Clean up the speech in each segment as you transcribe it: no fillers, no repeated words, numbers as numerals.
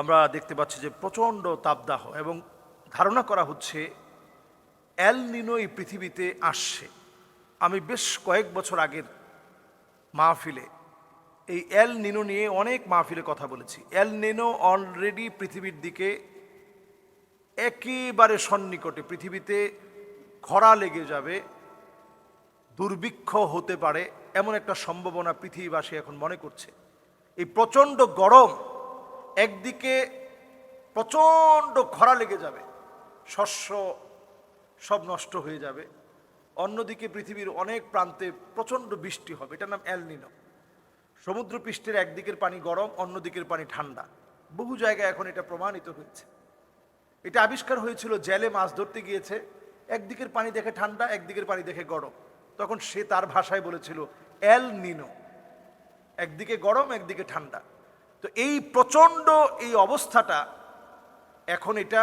আমরা দেখতে পাচ্ছি যে প্রচণ্ড তাপদাহ এবং ধারণা করা হচ্ছে এল নিনো এই পৃথিবীতে আসছে। আমি বেশ কয়েক বছর আগের মাহফিলে এই এল নিনো নিয়ে অনেক মাহফিলে কথা বলেছি। এল নিনো অলরেডি পৃথিবীর দিকে একেবারে সন্নিকটে, পৃথিবীতে খরা লেগে যাবে, দুর্ভিক্ষ হতে পারে এমন একটা সম্ভাবনা পৃথিবীবাসী এখন মনে করছে। এই প্রচণ্ড গরম, একদিকে প্রচণ্ড খরা লেগে যাবে, শস্য সব নষ্ট হয়ে যাবে, অন্যদিকে পৃথিবীর অনেক প্রান্তে প্রচণ্ড বৃষ্টি হবে। এটার নাম এল নিনো। সমুদ্রপৃষ্ঠের একদিকের পানি গরম, অন্যদিকের পানি ঠান্ডা। বহু জায়গায় এখন এটা প্রমাণিত হয়েছে। এটা আবিষ্কার হয়েছিল, জেলে মাছ ধরতে গিয়েছে, একদিকের পানি দেখে ঠান্ডা, একদিকের পানি দেখে গরম। তখন সে তার ভাষায় বলেছিল এল নিনো, একদিকে গরম একদিকে ঠান্ডা। তো এই প্রচণ্ড এই অবস্থাটা এখন এটা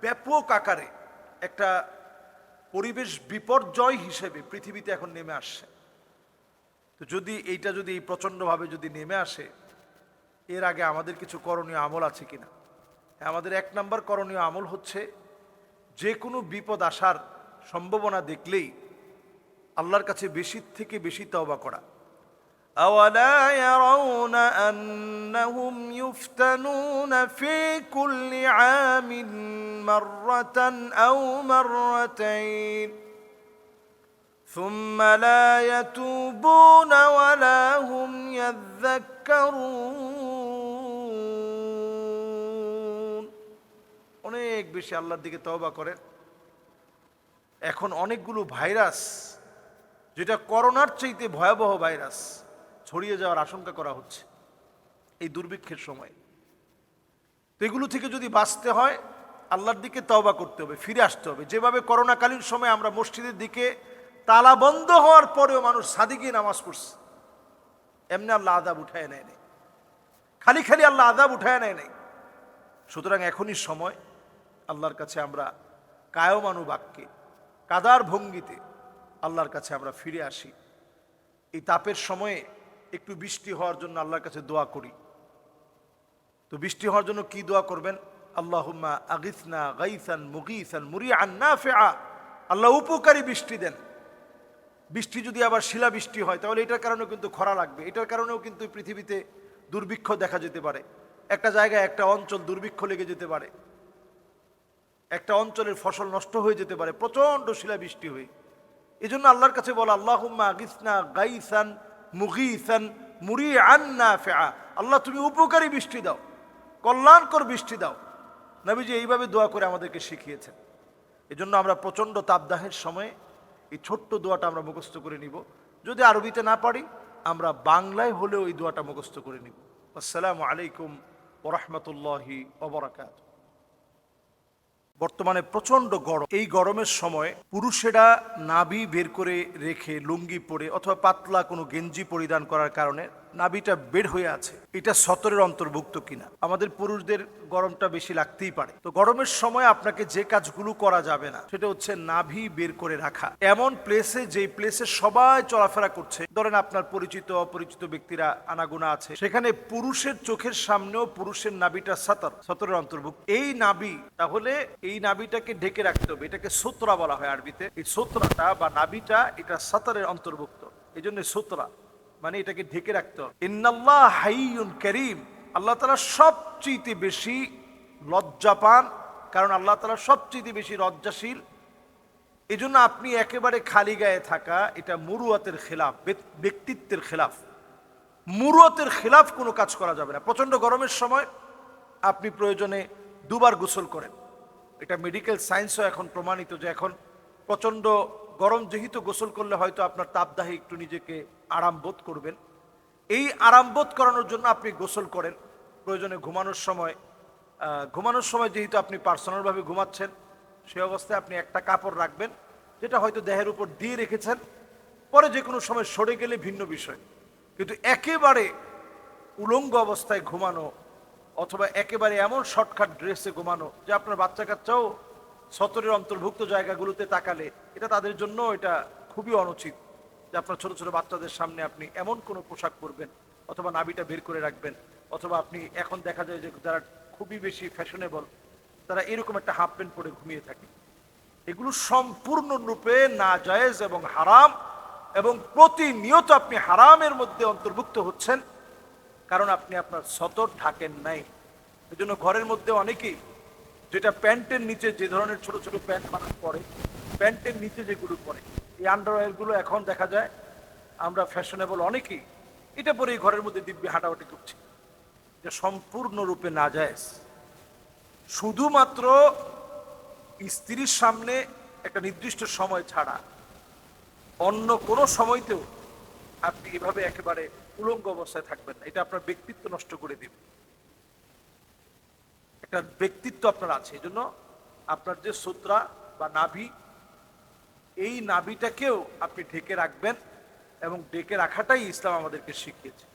ব্যাপক আকারে একটা পরিবেশ বিপর্যয় হিসেবে পৃথিবীতে এখন নেমে আসছে। তো যদি এই প্রচণ্ডভাবে যদি নেমে আসে, এর আগে আমাদের কিছু করণীয় আমল আছে কিনা? আমাদের এক নম্বর করণীয় আমল হচ্ছে, যে কোনো বিপদ আসার সম্ভাবনা দেখলেই আল্লাহর কাছে বেশি থেকে বেশি তওবা করা। أَوَلَا يَرَوْنَ أَنَّهُمْ يُفْتَنُونَ فِي كُلِّ عَامٍ مَرَّةً أَوْ مَرَّتَيْنِ ثُمَّ لَا يَتُوبُونَ وَلَا هُمْ يَذَّكَّرُونَ। অনেক বেশি আল্লাহর দিকে তওবা করেন। এখন অনেকগুলো ভাইরাস, যেটা করোনার চাইতে ভয়াবহ ভাইরাস, ছড়িয়ে যাওয়ার আশঙ্কা করা হচ্ছে এই দুর্ভিক্ষের সময়। তো এগুলো থেকে যদি বাঁচতে হয়, আল্লাহর দিকে তওবা করতে হবে, ফিরে আসতে হবে। যেভাবে করোনাকালীন সময় আমরা মসজিদের দিকে তালা বন্ধ হওয়ার পরেও মানুষ সাদি গিয়ে নামাজ পড়ছে, এমনি আল্লাহ আযাব উঠায় নেয় নাই, খালি খালি আল্লাহ আযাব উঠায় নেয় নাই। সুতরাং এখনই সময় আল্লাহর কাছে আমরা কায়মানুবাক্যে, কাদার ভঙ্গিতে আল্লাহর কাছে আমরা ফিরে আসি। এই তাপের সময়ে একটু বৃষ্টি হওয়ার জন্য আল্লাহর কাছে দোয়া করি। তো বৃষ্টি হওয়ার জন্য কি দোয়া করবেন? আল্লাহুম্মা আগিসনা গাইসান মুগীসান মুরিআন নাফিআ। আল্লাহ উপকারী বৃষ্টি দেন। বৃষ্টি যদি আবার শিলা বৃষ্টি হয়, তাহলে এটার কারণেও কিন্তু খরা লাগবে, এটার কারণেও কিন্তু পৃথিবীতে দুর্ভিক্ষ দেখা যেতে পারে। একটা জায়গায় একটা অঞ্চল দুর্ভিক্ষ লেগে যেতে পারে, একটা অঞ্চলের ফসল নষ্ট হয়ে যেতে পারে প্রচণ্ড শিলা বৃষ্টি হয়ে। এই জন্য আল্লাহর কাছে বলা, আল্লাহুম্মা আগিসনা গাইসান মুগীসান মুরিআন নাফিআ। আল্লাহ তুমি উপকারী বৃষ্টি দাও, কল্যাণকর বৃষ্টি দাও। নবীজি এইভাবে দোয়া করে আমাদেরকে শিখিয়েছেন। এই জন্য আমরা প্রচণ্ড তাপদাহের সময়ে এই ছোট্ট দোয়াটা আমরা মুখস্থ করে নিব। যদি আরবিতে না পারি, আমরা বাংলায় হলেও এই দোয়াটা মুখস্থ করে নিব। আসসালামু আলাইকুম ওয়া রাহমাতুল্লাহি ওয়া বারাকাতুহু। বর্তমানে প্রচণ্ড গরম। এই গরমের সময় পুরুষেরা নাভি বের করে রেখে লুঙ্গি পরে অথবা পাতলা কোনো গেঞ্জি পরিধান করার কারণে নাভিটা বের হয়ে আছে। এটা সতরের অন্তর্ভুক্ত কিনা? আমাদের পুরুষদের গরমটা বেশি লাগতেই পারে। তো গরমের সময় আপনাকে যে কাজগুলো করা যাবে না, সেটা হচ্ছে নাভি বের করে রাখা এমন প্লেসে, যেই প্লেসে সবাই চলাফেরা করছে, ধরেন আপনার পরিচিত অপরিচিত ব্যক্তিরা আনাগোনা আছে, সেখানে পুরুষের চোখের সামনেও পুরুষের নাভিটা সতরের অন্তর্ভুক্ত। এই নাভি, তাহলে এই নাভিটাকে ঢেকে রাখতে হবে। এটাকে সুতরা বলা হয় আরবিতে। এই সুতরাটা বা নাভিটা এটা সতরের অন্তর্ভুক্ত, এই জন্য সুতরা মানে এটাকে ঢেকে রাখতে হবে। ইন্নাল্লাহ হাইয়ুন কারীম। আল্লাহ তাআলা সবচেয়ে বেশি লজ্জাপান, কারণ আল্লাহ তাআলা সবচেয়ে বেশি লজ্জাশীল। এই জন্য আপনি একেবারে খালি গায়ে থাকা, এটা মুরুয়াতের খেলাফ, ব্যক্তিত্বের খেলাফ। মুরুয়াতের খেলাফ কোনো কাজ করা যাবে না। প্রচণ্ড গরমের সময় আপনি প্রয়োজনে দুবার গোসল করেন। এটা মেডিকেল সায়েন্সও এখন প্রমাণিত যে এখন প্রচণ্ড গরম যেহেতু গোসল করলে হয়তো আপনার তাপদাহে একটু নিজেকে আরাম বোধ করবেন। এই আরাম বোধ করানোর জন্য আপনি গোসল করেন। প্রয়োজনে ঘুমানোর সময় যেহেতু আপনি পার্সোনালভাবে ঘুমাচ্ছেন, সেই অবস্থায় আপনি একটা কাপড় রাখবেন, যেটা হয়তো দেহের উপর দিয়ে রেখেছেন, পরে যে কোনো সময় সরে গেলে ভিন্ন বিষয়। কিন্তু একেবারে উলঙ্গ অবস্থায় ঘুমানো অথবা একেবারে এমন শর্টকাট ড্রেসে ঘুমানো যে আপনার বাচ্চা কাচ্চাও সতরের অন্তর্ভুক্ত জায়গাগুলোতে তাকালে এটা তাদের জন্য এটা খুবই অনুচিত। যে আপনার ছোট ছোট বাচ্চাদের সামনে আপনি এমন কোনো পোশাক পরবেন অথবা নাভিটা বের করে রাখবেন, অথবা আপনি এখন দেখা যায় যে যারা খুবই বেশি ফ্যাশনেবল, তারা এরকম একটা হাফ প্যান্ট পরে ঘুমিয়ে থাকে। এগুলো সম্পূর্ণরূপে নাজায়েজ এবং হারাম, এবং প্রতিনিয়ত আপনি হারামের মধ্যে অন্তর্ভুক্ত হচ্ছেন, কারণ আপনি আপনার সতর ঢাকেন নাই। এজন্য ঘরের মধ্যে অনেকেই যেটা প্যান্টের নিচে যে ধরনের ছোট ছোট প্যান্ট মানুষ পরে, প্যান্টের নিচে যেগুলো পরে, এই আন্ডারওয়্যারগুলো এখন দেখা যায় আমরা ফ্যাশনেবল অনেকেই এটা পরেই ঘরের মধ্যে দিব্যি হাঁটাহাঁটি করছি, যে সম্পূর্ণরূপে নাজায়েজ। শুধুমাত্র স্ত্রীর সামনে একটা নির্দিষ্ট সময় ছাড়া অন্য কোনো সময়তেও আপনি এভাবে একেবারে উলঙ্গ অবস্থায় থাকবেন না। এটা আপনার ব্যক্তিত্ব নষ্ট করে দিবে। একটা ব্যক্তিত্ব আপনার আছে, এই জন্য আপনার যে সুত্রা বা নাভি, এই নাভিটাকেও আপনি ঢেকে রাখবেন, এবং ঢেকে রাখাটাই ইসলাম আমাদেরকে শিখিয়েছে।